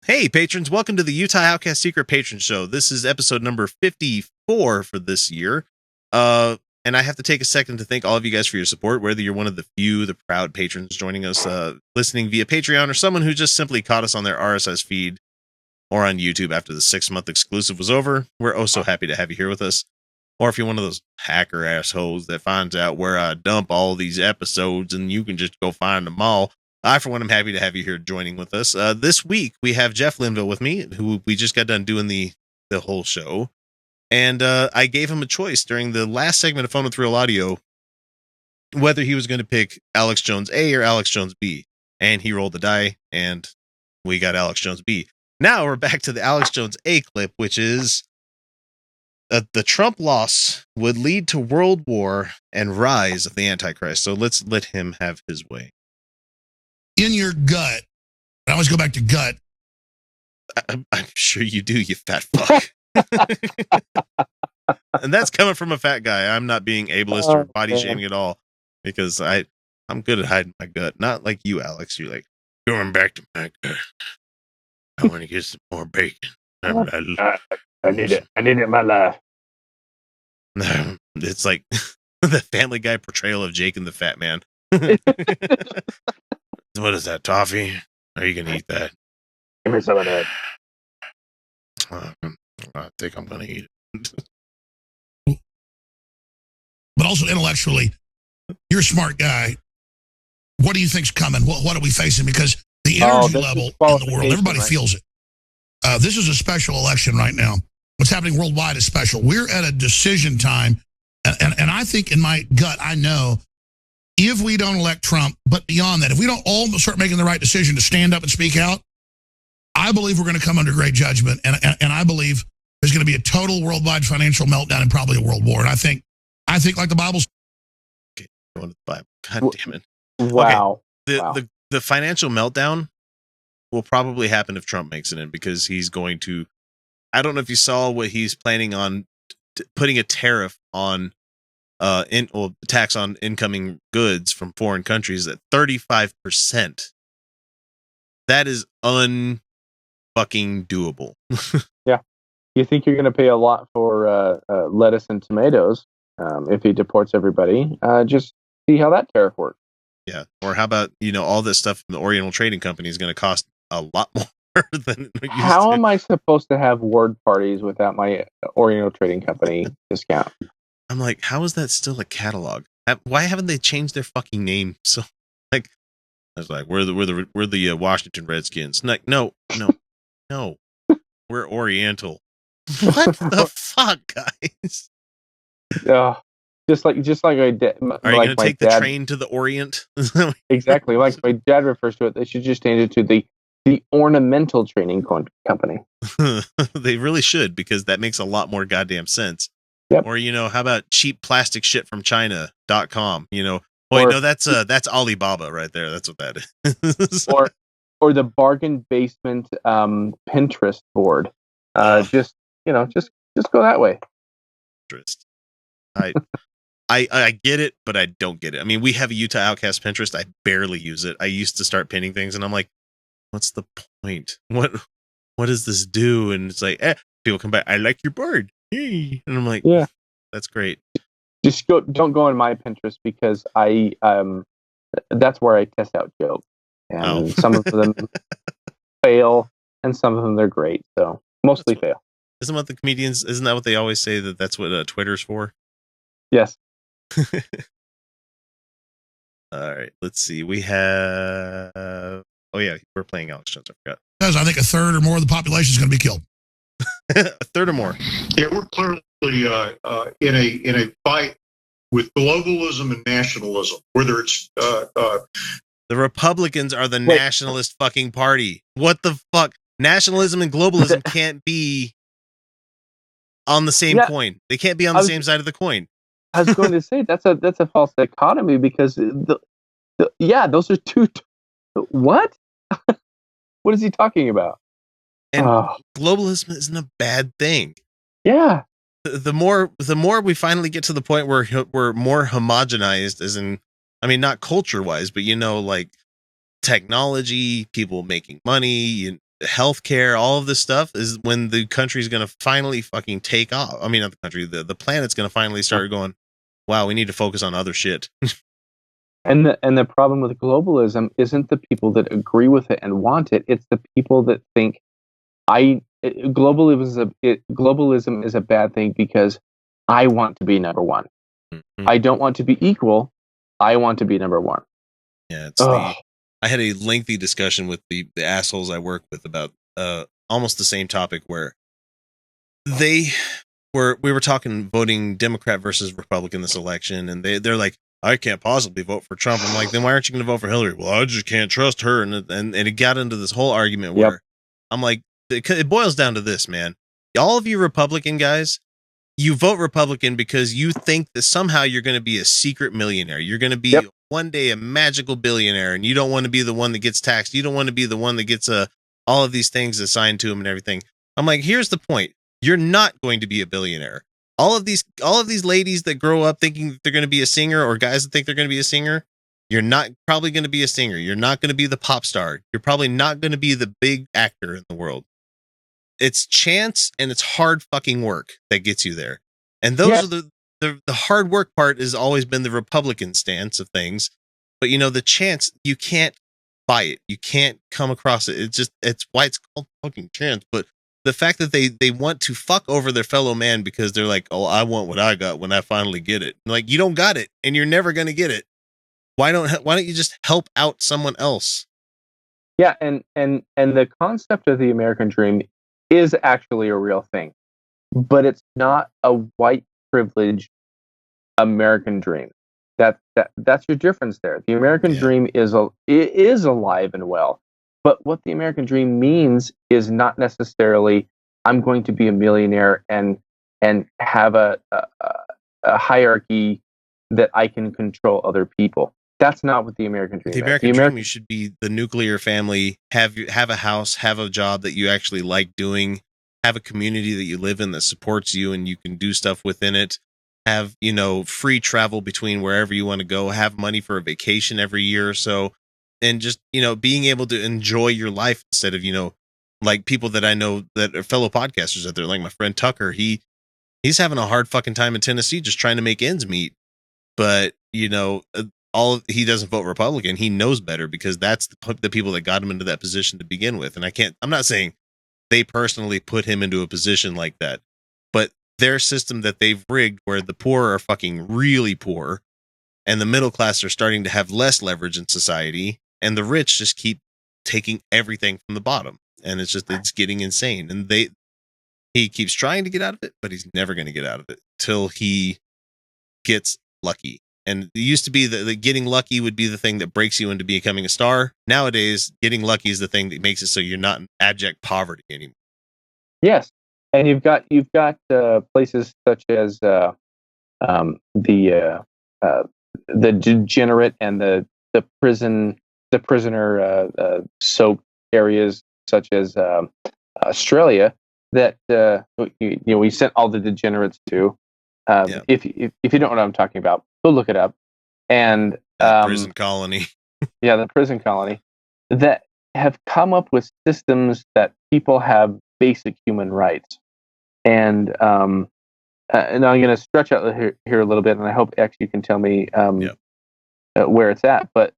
Hey, patrons, welcome to the Utah Outcast Secret Patron Show. This is episode number 54 for this year. And I have to take a second to thank all of you guys for your support, whether you're one of the few, the proud patrons joining us, listening via Patreon, or someone who just simply caught us on their RSS feed or on YouTube after the 6-month exclusive was over. We're oh so happy to have you here with us. Or if you're one of those hacker assholes that finds out where I dump all these episodes and you can just go find them all, I, for one, am happy to have you here joining with us. This week, we have Jeff Linville with me, who we just got done doing the whole show. And I gave him a choice during the last segment of Phone with Real Audio, whether he was going to pick Alex Jones A or Alex Jones B. And he rolled the die, and we got Alex Jones B. Now we're back to the Alex Jones A clip, which is the Trump loss would lead to world war and rise of the Antichrist. So let's let him have his way. In your gut, I always go back to gut. I'm sure you do, you fat fuck. And that's coming from a fat guy. I'm not being ableist or body shaming at all, because I'm good at hiding my gut. Not like you, Alex. You're like, going back to my gut. I want to get some more bacon. I need it. I need it in my life. It's like the Family Guy portrayal of Jake and the Fat Man. What is that, toffee? Are you gonna eat that? Give me some of that. I think I'm gonna eat it. But also intellectually, you're a smart guy. What do you think's coming? What are we facing? Because the energy level in the world, everybody feels it. This is a special election right now. What's happening worldwide is special. We're at a decision time, and I think in my gut, I know if we don't elect Trump, but beyond that, if we don't all start making the right decision to stand up and speak out, I believe we're going to come under great judgment, and I believe there's going to be a total worldwide financial meltdown and probably a world war. And I think like the Bible's. Okay, going to the Bible. God damn it! Wow. Okay. The financial meltdown will probably happen if Trump makes it in, because he's going to. I don't know if you saw what he's planning on putting a tariff on. Tax on incoming goods from foreign countries at 35%. That is unfucking doable. Yeah. You think you're going to pay a lot for lettuce and tomatoes if he deports everybody? Just see how that tariff works. Yeah. Or how about, all this stuff from the Oriental Trading Company is going to cost a lot more than it used How to. am I supposed to have ward parties without my Oriental Trading Company discount? I'm like, how is that still a catalog? Why haven't they changed their fucking name? So, I was like, we're the Washington Redskins. Like, no, we're Oriental. What the fuck, guys? Just like I did. Are you going to take the train to the Orient? Exactly, like my dad refers to it. They should just change it to the Ornamental Trading Company. They really should, because that makes a lot more goddamn sense. Yep. Or, how about cheap plastic shit from China.com? No, that's Alibaba right there. That's what that is. or the bargain basement Pinterest board. Just go that way. Pinterest. I get it, but I don't get it. I mean, we have a Utah Outcast Pinterest. I barely use it. I used to start pinning things, and I'm like, what's the point? What does this do? And it's like, people come back, I like your board. Yay. And I'm like, yeah, that's great. Just don't go on my Pinterest, because that's where I test out jokes, and some of them fail, and some of them they're great. So mostly fail. Isn't that what they always say, that's what Twitter's for? Yes. All right, let's see. We have. Oh yeah, we're playing Alex Jones. I forgot. Because I think a third or more of the population is going to be killed. A third or more. Yeah, we're clearly in a fight with globalism and nationalism. Whether it's the Republicans are the nationalist fucking party. What the fuck? Nationalism and globalism can't be on the same coin. They can't be on the same side of the coin. I was going to say that's a false dichotomy, because those are two. What? What is he talking about? And globalism isn't a bad thing. Yeah. The more we finally get to the point where we're more homogenized, as in, I mean, not culture wise, but like technology, people making money, healthcare, all of this stuff is when the country's going to finally fucking take off. I mean, not the country, the planet's going to finally start going, wow, we need to focus on other shit. And the problem with globalism isn't the people that agree with it and want it. It's the people that think globalism is a bad thing because I want to be number one. Mm-hmm. I don't want to be equal. I want to be number one. Yeah, it's I had a lengthy discussion with the assholes I work with about almost the same topic where we were talking voting Democrat versus Republican this election, and they're like, I can't possibly vote for Trump. I'm like, then why aren't you going to vote for Hillary? Well, I just can't trust her. And it got into this whole argument where I'm like, it boils down to this, man. All of you Republican guys, you vote Republican because you think that somehow you're going to be a secret millionaire. You're going to be one day a magical billionaire, and you don't want to be the one that gets taxed. You don't want to be the one that gets all of these things assigned to him and everything. I'm like, here's the point. You're not going to be a billionaire. All of these ladies that grow up thinking that they're going to be a singer, or guys that think they're going to be a singer, you're not probably going to be a singer. You're not going to be the pop star. You're probably not going to be the big actor in the world. It's chance and it's hard fucking work that gets you there. And those are the hard work part has always been the Republican stance of things. But the chance, you can't buy it. You can't come across it. It's why it's called fucking chance. But the fact that they want to fuck over their fellow man because they're like, oh, I want what I got when I finally get it. Like, you don't got it and you're never going to get it. Why don't you just help out someone else? Yeah. And the concept of the American dream is actually a real thing, but it's not a white privilege American dream. That's your difference there. The American dream is alive and well, but what the American dream means is not necessarily I'm going to be a millionaire and have a hierarchy that I can control other people. That's not what the American dream is. The American dream, you should be the nuclear family, have a house, have a job that you actually like doing, have a community that you live in that supports you and you can do stuff within it, have, free travel between wherever you want to go, have money for a vacation every year or so, and just, being able to enjoy your life instead of, like people that I know that are fellow podcasters out there, like my friend Tucker, he's having a hard fucking time in Tennessee just trying to make ends meet. But, he doesn't vote Republican. He knows better because that's the people that got him into that position to begin with. And I'm not saying they personally put him into a position like that, but their system that they've rigged where the poor are fucking really poor and the middle class are starting to have less leverage in society and the rich just keep taking everything from the bottom. And it's getting insane. And he keeps trying to get out of it, but he's never going to get out of it till he gets lucky. And it used to be that getting lucky would be the thing that breaks you into becoming a star. Nowadays, getting lucky is the thing that makes it so you're not in abject poverty anymore. Yes, and you've got places such as the degenerate and the prisoner soaked areas such as Australia that we sent all the degenerates to. If you don't know what I'm talking about, go look it up. And prison colony. The prison colony that have come up with systems that people have basic human rights. And I'm going to stretch out here a little bit, and I hope X you can tell me where it's at. But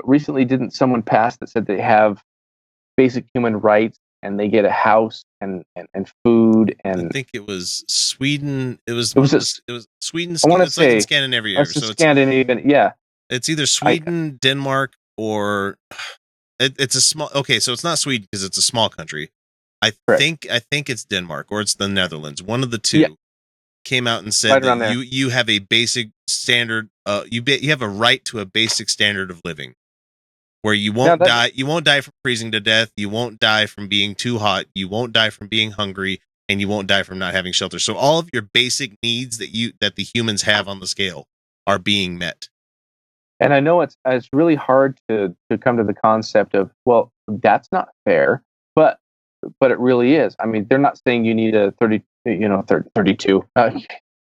recently, didn't someone pass that said they have basic human rights and they get a house and food? And I think it was Sweden. It was Sweden. I want to say like Scandinavia. So Scandinavian, yeah. It's either Sweden, Denmark, or it's a small. Okay, so it's not Sweden because it's a small country. I think it's Denmark or it's the Netherlands. One of the two came out and said that you have a basic standard. You have a right to a basic standard of living, where you won't die. You won't die from freezing to death. You won't die from being too hot. You won't die from being hungry, and you won't die from not having shelter. So all of your basic needs that the humans have on the scale are being met. And I know it's really hard to come to the concept of, well, that's not fair, but it really is. I mean, they're not saying you need a 32.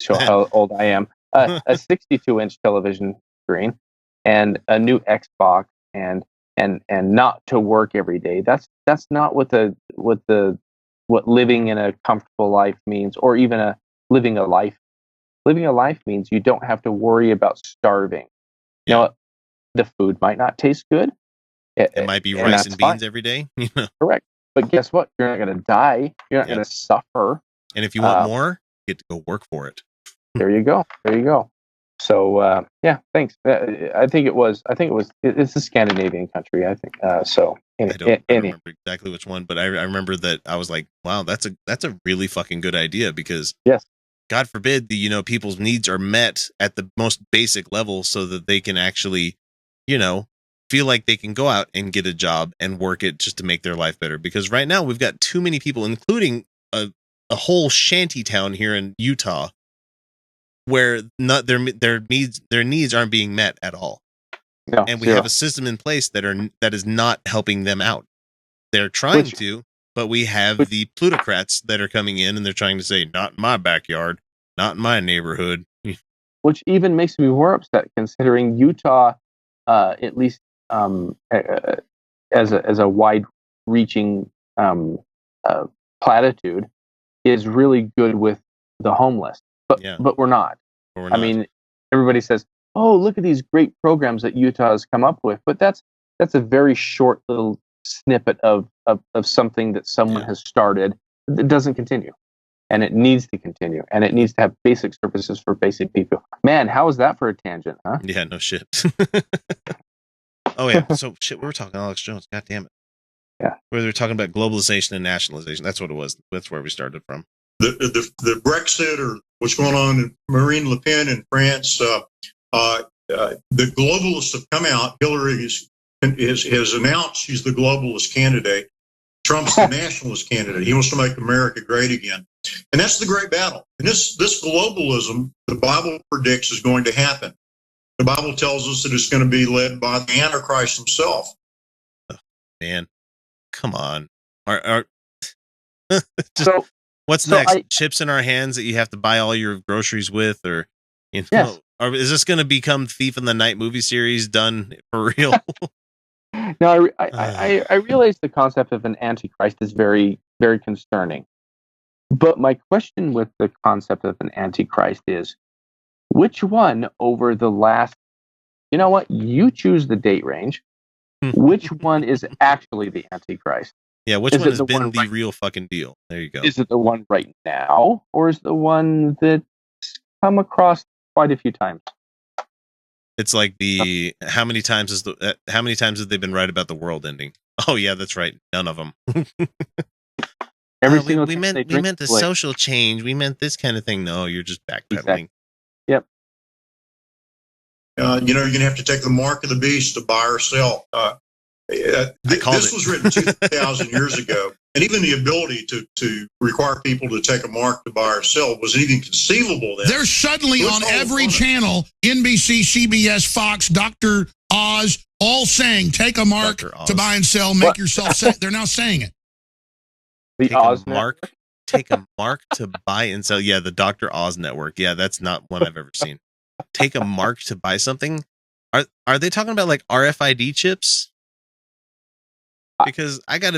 Show how old I am. A 62-inch television screen and a new Xbox and and not to work every day. That's not what living in a comfortable life means, or even living a life. Living a life means you don't have to worry about starving. Yeah. Now, the food might not taste good. It might be rice and beans every day. Correct. But guess what? You're not going to die. You're not going to suffer. And if you want more, you get to go work for it. There you go. So thanks. I think it's a Scandinavian country. I think so. I don't remember exactly which one, but I remember that I was like, wow, that's a really fucking good idea, because yes, God forbid people's needs are met at the most basic level, so that they can actually, feel like they can go out and get a job and work it just to make their life better. Because right now we've got too many people, including a whole shanty town here in Utah, where not their needs aren't being met at all. No, and we have a system in place that is not helping them out. They're trying to, but we have the plutocrats that are coming in, and they're trying to say, not in my backyard, not in my neighborhood. Which even makes me more upset, considering Utah, at least as a wide-reaching platitude, is really good with the homeless. But we're not. I mean, everybody says, "Oh, look at these great programs that Utah has come up with," but that's a very short little snippet of something that someone has started. It doesn't continue, and it needs to continue, and it needs to have basic services for basic people. Man, how is that for a tangent, huh? Yeah, no shit. Oh yeah, so shit, we were talking Alex Jones. God damn it. Yeah, we were talking about globalization and nationalization. That's what it was. That's where we started from. The Brexit, or what's going on in Marine Le Pen in France, the globalists have come out. Hillary has announced she's the globalist candidate. Trump's the nationalist candidate. He wants to make America great again. And that's the great battle. And this globalism, the Bible predicts, is going to happen. The Bible tells us that it's going to be led by the Antichrist himself. Oh, man, come on. What's next? Chips in our hands that you have to buy all your groceries with, or yes. Or is this going to become Thief in the Night movie series done for real? No, I realize the concept of an antichrist is very, very concerning. But my question with the concept of an antichrist is, which one over the last, you choose the date range, which one is actually the antichrist? Yeah, which one has been the real fucking deal? There you go. Is it the one right now, or is the one that's come across quite a few times? It's like how many times have they been right about the world ending? Oh yeah, that's right. None of them. We meant the social change. We meant this kind of thing. No, you're just backpedaling. Exactly. Yep. You're going to have to take the mark of the beast to buy or sell. This was written 2,000 years ago, and even the ability to require people to take a mark to buy or sell wasn't even conceivable then. They're suddenly on every channel, NBC, CBS, Fox, Dr. Oz, all saying, take a mark to buy and sell, make yourself say. They're now saying it. The Oz mark. Take a mark to buy and sell. Yeah, the Dr. Oz network. Yeah, that's not one I've ever seen. Take a mark to buy something. Are they talking about like RFID chips? Because I got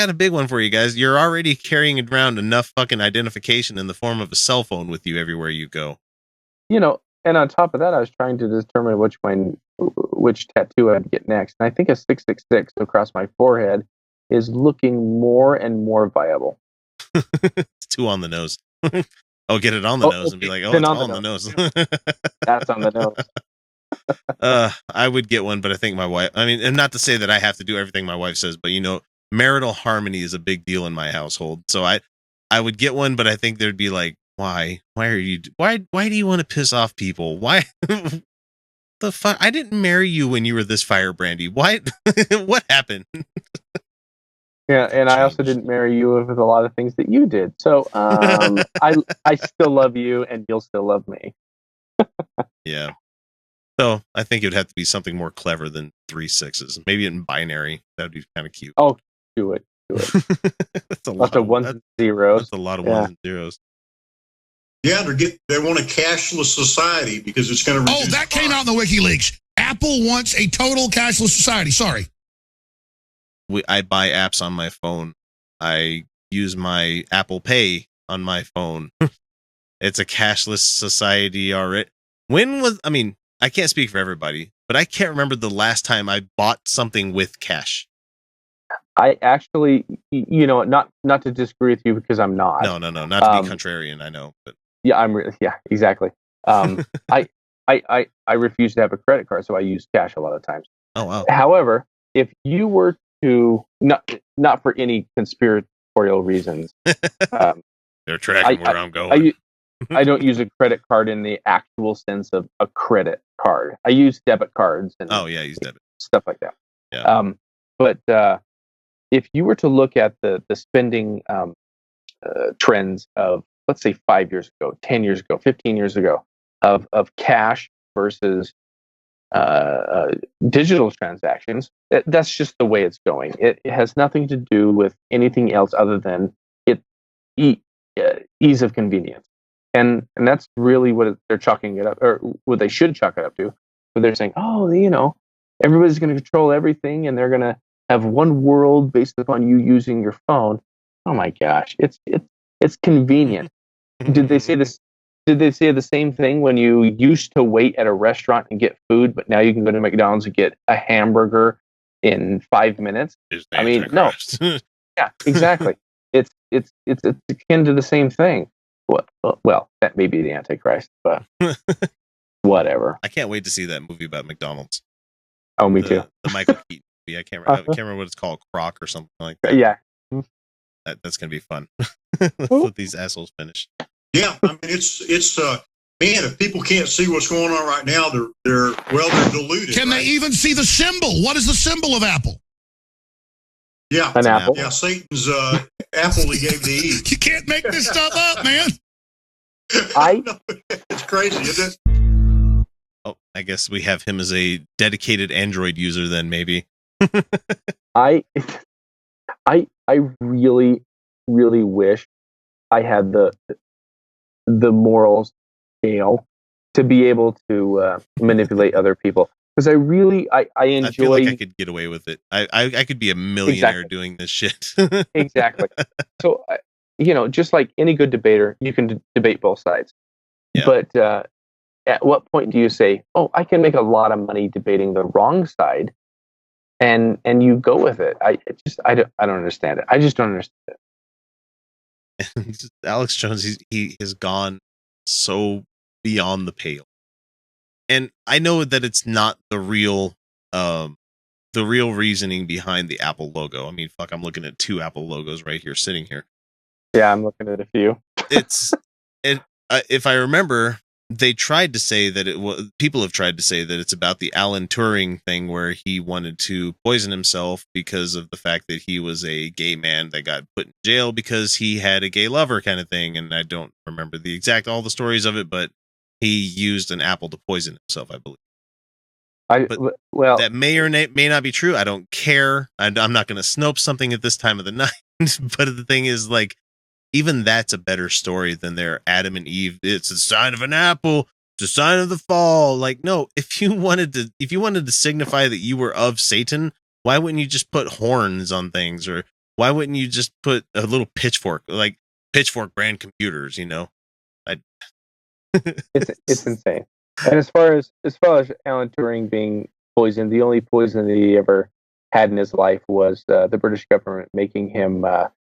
a big one for you guys. You're already carrying around enough fucking identification in the form of a cell phone with you everywhere you go. And on top of that, I was trying to determine which tattoo I'd get next. And I think a 666 across my forehead is looking more and more viable. It's too on the nose. Oh, get it on the nose and be like, oh, it's all on the nose. That's on the nose. I would get one, but I think my wife, and not to say that I have to do everything my wife says, but marital harmony is a big deal in my household. So I would get one, but I think there'd be like, why do you want to piss off people? Why the fuck? I didn't marry you when you were this firebrandy. Why? What happened? Yeah. And I also didn't marry you with a lot of things that you did. So, I still love you and you'll still love me. Yeah. So I think it would have to be something more clever than 3 6s. Maybe in binary. That'd be kind of cute. Oh, do it. That's a lot of ones and zeros. That's a lot of ones and zeros. Yeah, they want a cashless society because it's going to. Oh, that came out in the WikiLeaks. Apple wants a total cashless society. Sorry. I buy apps on my phone. I use my Apple Pay on my phone. It's a cashless society already. I can't speak for everybody, but I can't remember the last time I bought something with cash. I actually, not to disagree with you because I'm not. No, not to be contrarian. I know, but yeah, exactly. I refuse to have a credit card, so I use cash a lot of times. Oh wow. However, if you were to not for any conspiratorial reasons, they're tracking where I'm going. I don't use a credit card in the actual sense of a credit card. I use debit cards and I use debit stuff like that. Yeah. But if you were to look at the spending trends of, let's say, 5 years ago, 10 years ago, 15 years ago, of cash versus digital transactions, that's just the way it's going. It has nothing to do with anything else other than ease of convenience. And that's really what they're chalking it up, or what they should chalk it up to. But they're saying, everybody's going to control everything, and they're going to have one world based upon you using your phone. Oh my gosh, it's convenient. Did they say this? Did they say the same thing when you used to wait at a restaurant and get food, but now you can go to McDonald's and get a hamburger in 5 minutes? I mean, no. Yeah, exactly. It's akin to the same thing. Well, that may be the Antichrist, but whatever. I can't wait to see that movie about McDonald's. Oh, me too. The Michael Keaton movie. I can't remember what it's called, Croc or something like that. Yeah. That's gonna be fun. Let's let these assholes finish. Yeah, I mean it's man, if people can't see what's going on right now, they're deluded. Can they even see the symbol? What is the symbol of Apple? Yeah, an apple. Yeah, Satan's apple he gave to Eve. You can't make this stuff up, man. It's crazy, isn't it? Oh, I guess we have him as a dedicated Android user then, maybe. I really, really wish I had the moral scale to be able to manipulate other people. Because I enjoy. I feel like I could get away with it. I could be a millionaire doing this shit. Exactly. So, just like any good debater, you can debate both sides. Yeah. But at what point do you say, "Oh, I can make a lot of money debating the wrong side," and you go with it? I don't understand it. I just don't understand it. Alex Jones, he has gone so beyond the pale. And I know that it's not the real reasoning behind the Apple logo. I mean, fuck, I'm looking at 2 Apple logos right here, sitting here. Yeah, I'm looking at a few. If I remember, they tried to say that people have tried to say that it's about the Alan Turing thing where he wanted to poison himself because of the fact that he was a gay man that got put in jail because he had a gay lover kind of thing. And I don't remember all the stories of it, but he used an apple to poison himself, I believe. That may or may not be true. I don't care. I'm not going to snope something at this time of the night. But the thing is, like, even that's a better story than their Adam and Eve. It's a sign of an apple. It's a sign of the fall. Like, no, if you wanted to signify that you were of Satan, why wouldn't you just put horns on things? Or why wouldn't you just put a little pitchfork, like Pitchfork brand computers, It's insane. And as far as Alan Turing being poisoned, the only poison that he ever had in his life was the British government making him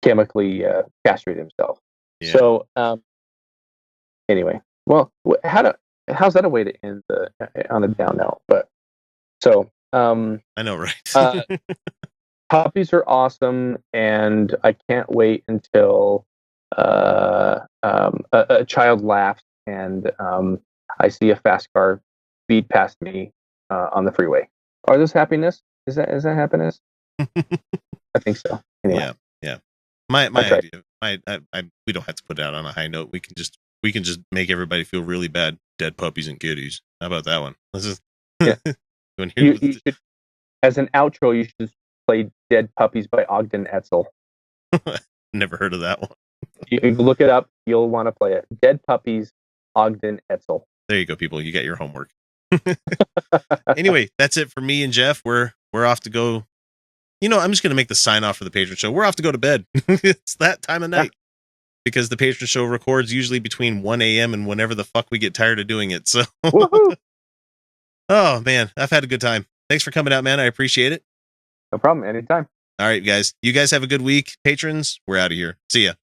chemically castrate himself. Yeah. So anyway, well, how's that a way to end on a down note? But so I know, right? Puppies are awesome, and I can't wait until a child laughs and I see a fast car speed past me on the freeway. Are those happiness? Is that happiness? I think so. Anyway. Yeah. My idea. We don't have to put it out on a high note. We can just make everybody feel really bad. Dead puppies and kitties. How about that one? Let's just. Yeah. you should, as an outro, you should play "Dead Puppies" by Ogden Etzel. Never heard of that one. You look it up. You'll want to play it. "Dead Puppies," Ogden Etzel. There you go, people. You got your homework. Anyway, that's it for me and Jeff. We're off to go, I'm just going to make the sign off for the Patron Show. We're off to go to bed. It's that time of night. Because the Patron Show records usually between 1 a.m. and whenever the fuck we get tired of doing it. So, oh man, I've had a good time. Thanks for coming out, man. I appreciate it. No problem. Anytime. All right, guys. You guys have a good week. Patrons, we're out of here. See ya.